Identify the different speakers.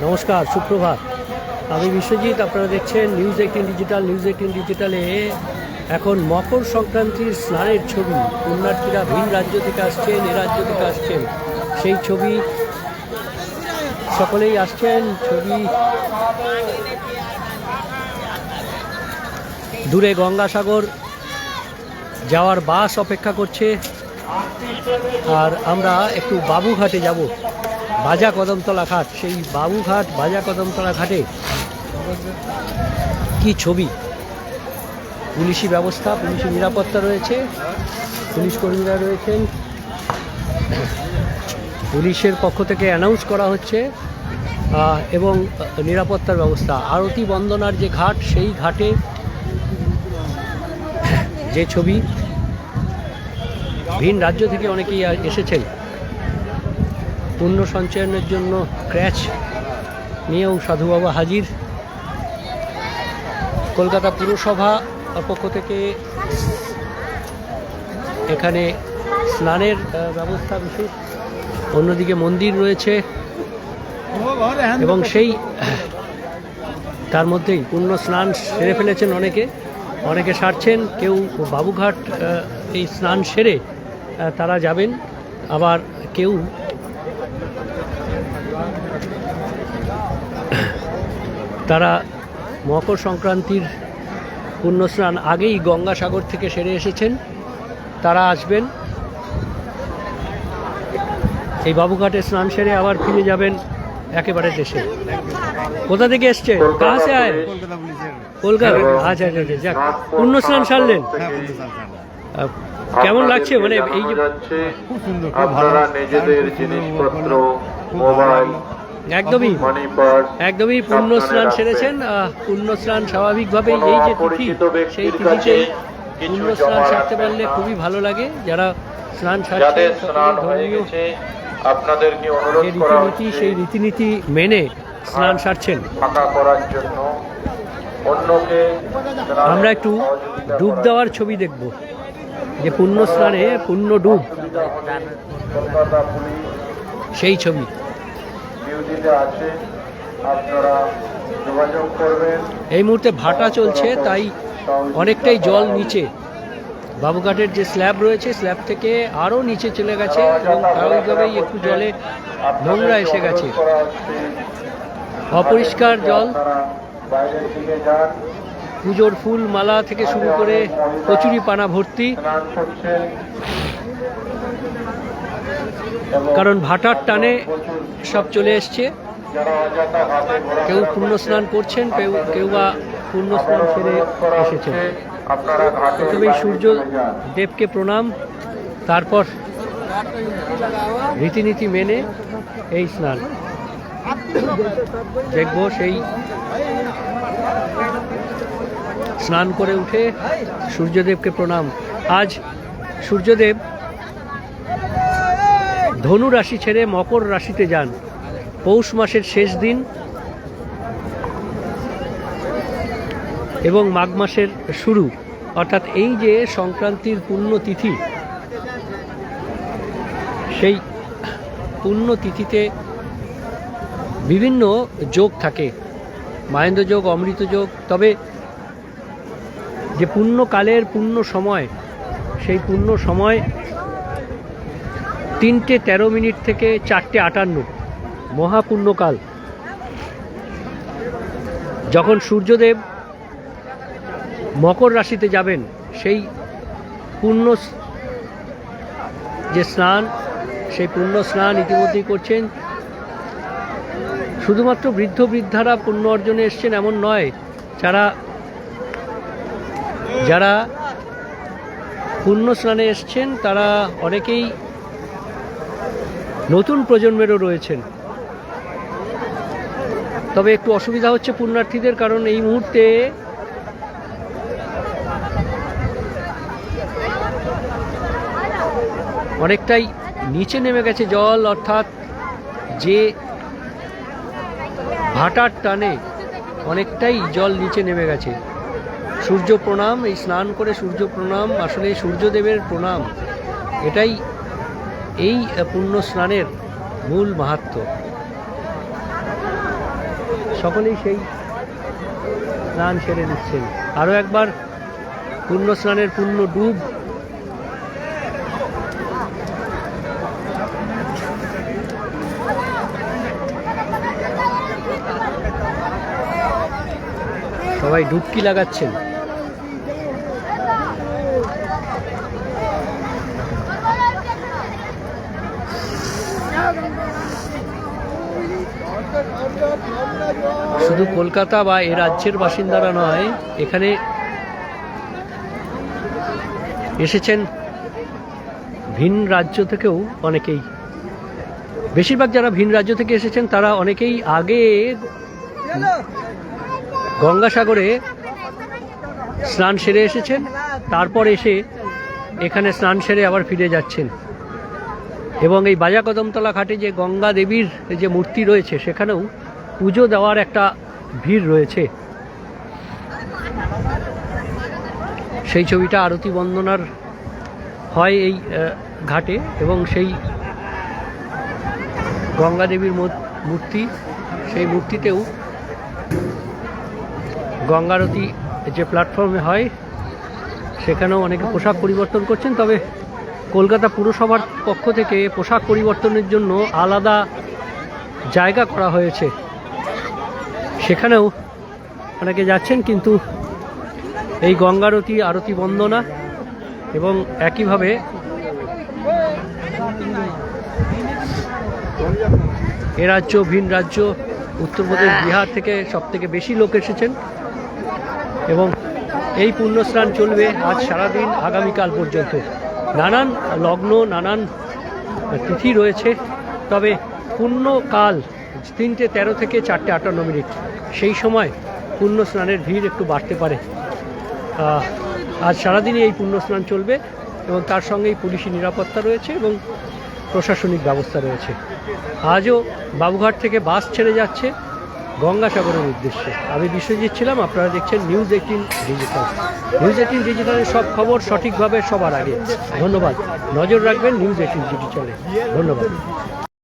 Speaker 1: নমস্কার, সুপ্রভাত। আমি বিশ্বজিৎ, আপনারা দেখছেন নিউজ 18 ডিজিটাল। নিউজ 18 ডিজিটালে এখন মকর সংক্রান্তির স্নানের ছবি। পুণ্যার্থীরা ভিন রাজ্য থেকে আসছেন, এ রাজ্য থেকে আসছেন, সেই ছবি সকলেই আসছেন। ছবি দূরে গঙ্গাসাগর যাওয়ার বাস অপেক্ষা করছে, আর আমরা একটু বাবুঘাটে যাব। বাজা কদমতলা ঘাট, সেই বাবুঘাট বাজা কদমতলা ঘাটে কি ছবি! পুলিশি ব্যবস্থা, পুলিশি নিরাপত্তা রয়েছে, পুলিশ কর্মীরা রয়েছেন। পুলিশের পক্ষ থেকে অ্যানাউন্স করা হচ্ছে এবং নিরাপত্তার ব্যবস্থা। আরতি বন্দনার যে ঘাট, সেই ঘাটে যে ছবি, ভিন রাজ্য থেকে অনেকেই এসেছেন পুণ্য সঞ্চয়নের জন্য। ক্র্যাচ নিয়েও সাধু বাবা হাজির। কলকাতা পুরসভা পক্ষ থেকে এখানে স্নানের ব্যবস্থা বিশেষ। অন্যদিকে মন্দির রয়েছে এবং সেই তার মধ্যেই পুণ্য স্নান সেরে ফেলেছেন অনেকে সারছেন। কেউ বাবুঘাট এই স্নান সেরে তারা যাবেন, আবার কেউ তারা মকর সংক্রান্তির পুণ্যস্নান আগেই গঙ্গাসাগর থেকে সেরে এসেছেন, তারা আসবেন। এই বাবুঘাটে স্নান সেরে আবার ফিরে যাবেন একেবারে দেশে। কোথা থেকে এসছে? কাহা সে আয়? কলকাতা। আচ্ছা আচ্ছা আচ্ছা, যাক, পুণ্যস্নান সারলেন। কেমন লাগছে? মানে এই যে
Speaker 2: খুব সুন্দর, খুব ভালো। নিজেদের জিনিসপত্র, মোবাইল,
Speaker 1: একদমই পুণ্য স্নান সেরেছেন। পুণ্য স্নান স্বাভাবিকভাবেই এই যে তিথি, সেই তিথিতে পুণ্য স্নান সারতে পারলে খুবই ভালো লাগে। যারা স্নান সারছে ধর্মীয়
Speaker 2: আপনাদেরকে অনুরোধ করা হচ্ছে
Speaker 1: সেই রীতিনীতি মেনে স্নান সারছেন। আমরা একটু ডুব দেওয়ার ছবি দেখব, যে পুণ্য স্নানে পুণ্য ডুব, সেই ছবি। এই মুহূর্তে ভাটা চলছে, তাই অনেকটাই জল নিচে। বাবুঘাটের যে স্ল্যাব রয়েছে, স্ল্যাব থেকে আরও নিচে চলে গেছে এবং স্বাভাবিকভাবেই একটু জলে নোংরা এসে গেছে। অপরিষ্কার জল। পুজোর ফুল মালা থেকে শুরু করে কচুরি পানা ভর্তি, কারণ ভাটার টানে সব চলে এসছে। কেউ পুণ্য স্নান করছেন, কেউ বা পুণ্য স্নান সেরে এসেছেন। প্রথমেই সূর্য দেবকে প্রণাম, তারপর রীতিনীতি মেনে এই স্নান দেখব। সেই স্নান করে উঠে সূর্যদেবকে প্রণাম। আজ সূর্যদেব ধনু রাশি ছেড়ে মকর রাশিতে যান। পৌষ মাসের শেষ দিন এবং মাঘ মাসের শুরু, অর্থাৎ এই যে সংক্রান্তির পুণ্যতিথি, সেই পুণ্যতিথিতে বিভিন্ন যোগ থাকে, মাহেন্দ্র যোগ, অমৃত যোগ। তবে যে পুণ্যকালের পুণ্য সময়, সেই পুণ্য সময় 3:13 থেকে 4:58 মহাপুণ্যকাল। যখন সূর্যদেব মকর রাশিতে যাবেন, সেই পুণ্য যে স্নান, সেই পুণ্য স্নান ইতিমধ্যেই করছেন। শুধুমাত্র বৃদ্ধ বৃদ্ধারা পুণ্য অর্জনে এসছেন এমন নয়, যারা পুণ্য স্নানে এসছেন তারা অনেকেই নতুন প্রজন্মেরও রয়েছেন। তবে একটু অসুবিধা হচ্ছে পুণ্যার্থীদের, কারণ এই মুহূর্তে অনেকটাই নিচে নেমে গেছে জল, অর্থাৎ যে ভাটার টানে অনেকটাই জল নিচে নেমে গেছে। সূর্য প্রণাম, এই স্নান করে সূর্য প্রণাম, আসলে সূর্যদেবের প্রণাম, এটাই এই পুণ্য স্নানের মূল মাহাত্ম্য। সকলেই সেই স্নান সেরে নিচ্ছেন। আরও একবার পুণ্য স্নানের পুণ্য ডুব। সবাই ডুবকি লাগাচ্ছেন। শুধু কলকাতা বা এ রাজ্যের বাসিন্দারা নয়, এখানে এসেছেন ভিন রাজ্য থেকেও অনেকেই। বেশিরভাগ যারা ভিন রাজ্য থেকে এসেছেন তারা অনেকেই আগে গঙ্গাসাগরে স্নান সেরে এসেছেন, তারপর এসে এখানে স্নান সেরে আবার ফিরে যাচ্ছেন। এবং এই বাজা কদমতলা ঘাটে যে গঙ্গা দেবীর যে মূর্তি রয়েছে সেখানেও পুজো দেওয়ার একটা ভিড় রয়েছে। সেই ছবিটা আরতি বন্দনার হয় এই ঘাটে, এবং সেই গঙ্গা দেবীর মূর্তি, সেই মূর্তিতেও গঙ্গারতি যে প্ল্যাটফর্মে হয় সেখানেও অনেকে পোশাক পরিবর্তন করছেন। তবে কলকাতা পুরসভার পক্ষ থেকে পোশাক পরিবর্তনের জন্য আলাদা জায়গা করা হয়েছে, সেখানেও অনেকে যাচ্ছেন। কিন্তু এই গঙ্গারতি, আরতি বন্দনা এবং একইভাবে এ রাজ্য, ভিন রাজ্য, উত্তরপ্রদেশ, বিহার থেকে সবথেকে বেশি লোক এসেছেন। এবং এই পুণ্যস্নান চলবে আজ সারাদিন, আগামীকাল পর্যন্ত। নানান লগ্ন, নানান তিথি রয়েছে, তবে পুণ্যকাল 3:13 থেকে 4:58, সেই সময় পুণ্য স্নানের ভিড় একটু বাড়তে পারে। আজ সারাদিনই এই পুণ্য স্নান চলবে এবং তার সঙ্গেই পুলিশি নিরাপত্তা রয়েছে এবং প্রশাসনিক ব্যবস্থা রয়েছে। আজও বাবুঘাট থেকে বাস ছেড়ে যাচ্ছে গঙ্গাসাগরের উদ্দেশ্যে। আমি বিশ্বজিৎ ছিলাম, আপনারা দেখছেন নিউজ 18 ডিজিটাল। নিউজ 18 ডিজিটালের সব খবর সঠিকভাবে সবার আগে। ধন্যবাদ। নজর রাখবেন নিউজ 18 ডিজিটালে। ধন্যবাদ।